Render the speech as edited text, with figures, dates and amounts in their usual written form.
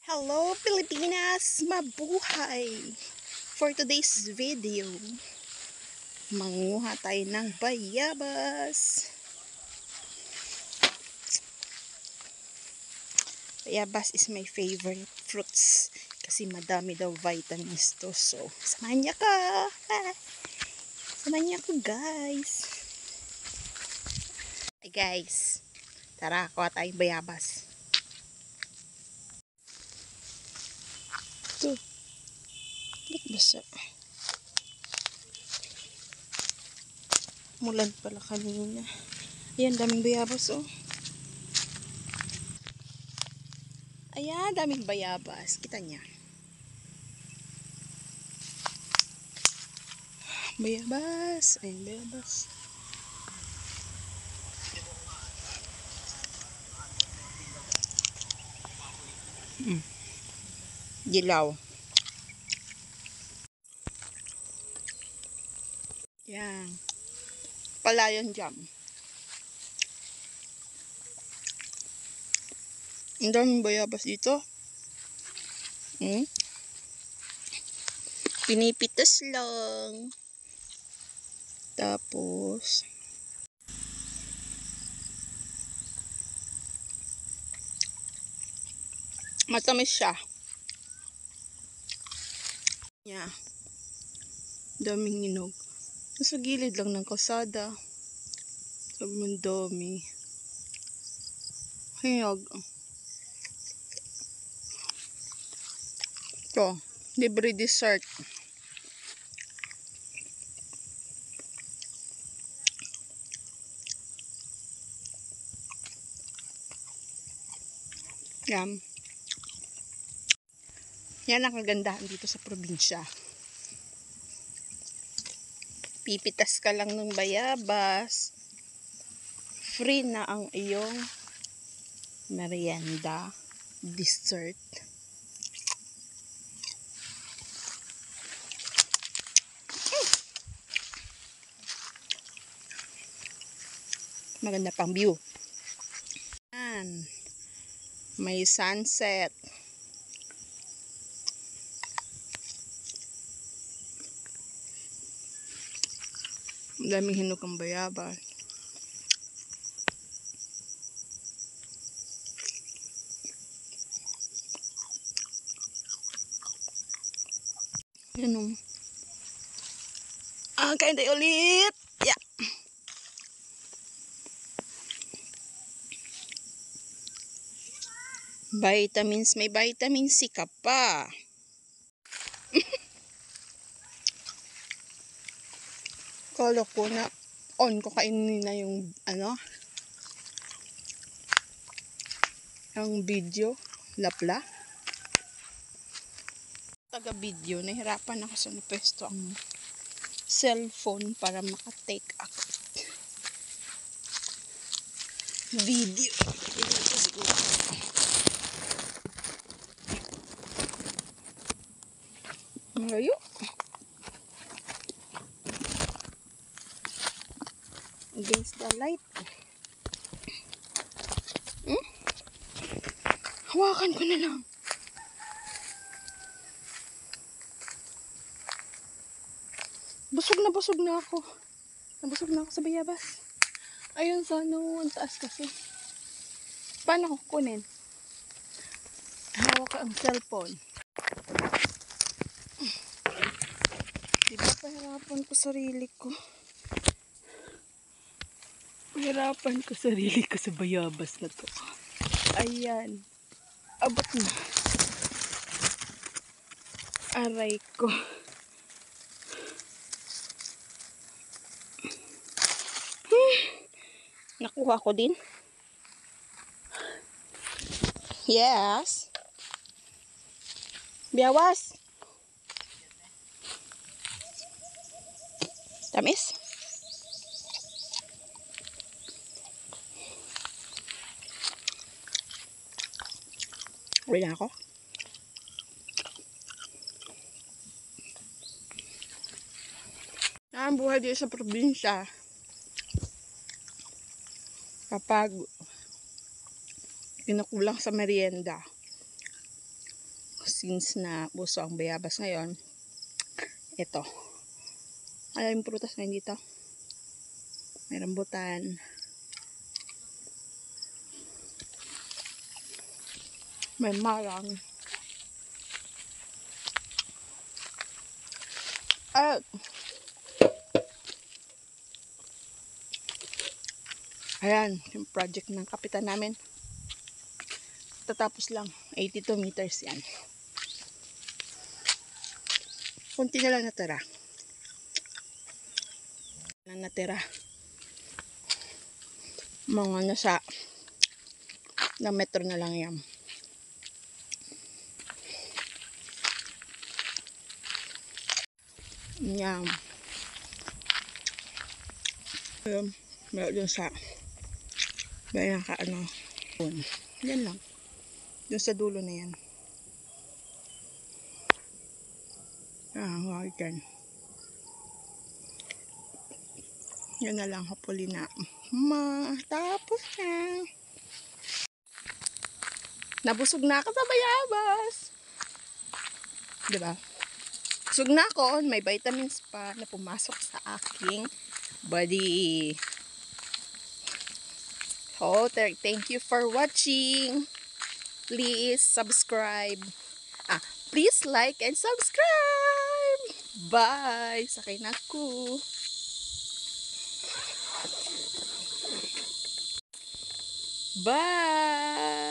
Hello Pilipinas! Mabuhay! For today's video, manguha tayo ng bayabas. Bayabas is my favorite fruits kasi madami daw vitamins to. So, samahan niya ka! Samahan niya ko guys! Hey guys! Tara, kuha tayong bayabas. Ito. Ba't basa? Mulan pala kanina. Ayan, daming bayabas oh. Ayan, daming bayabas. Kita niya. Bayabas. Ayan, bayabas. Dilaw. Yan. Palayan jam. Ang daming bayabas dito. Pinipitas lang. Tapos matamis siya. Yeah. Daming hinog. Sa gilid lang ng kalsada. Sabi mo dami. Hinog. Ito. Libre dessert. Yan. Yan ang kagandahan dito sa probinsya. Pipitas ka lang ng bayabas. Free na ang iyong merienda, dessert. Maganda pang view. Yan. May sunset. Daming hinog ang bayabas. Yan o. Kain tayo ulit. Yeah. Vitamins. May vitamin C ka pa. Kala ko na on ko kainin na yung ang video. Lapla. Taga video. Nahirapan ako sa napesto ang cellphone para makatake ako video. Malayo. Against the light. Hawakan ko na lang. Busog na ako. Nabusog na ako sa bayabas. Ayun sa ang taas kasi. Paano ko kunin? Hawak ang cellphone. Diba pahirapan ko sarili ko? Pahirapan ko sarili ko sa bayabas na to. Ayan. Abot na. Aray ko. Nakuha ko din. Yes. Biyawas. Tamis. Uwi na ako. Ang buhay dito sa probinsya. Kapag kinukulang sa merienda, since na uso ang bayabas ngayon, ito. Alam yung prutas ngayon dito? May rambutan. May marang. At ayan, yung project ng kapitan namin. Tatapos lang. 82 meters yan. Kunti na lang natira. Mga nasa ng metro na lang yan. Yan. Meron dun sa bayan ka ano. Yan lang. Dun sa dulo na yan. Huwag yan. Yan na lang. Hopefully na matapos na. Nabusog na ako sa bayabas. Diba? Busog na ako. May vitamins pa na pumasok sa aking body. So, thank you for watching. Please subscribe. Please like and subscribe. Bye. Sakay na ako. Bye.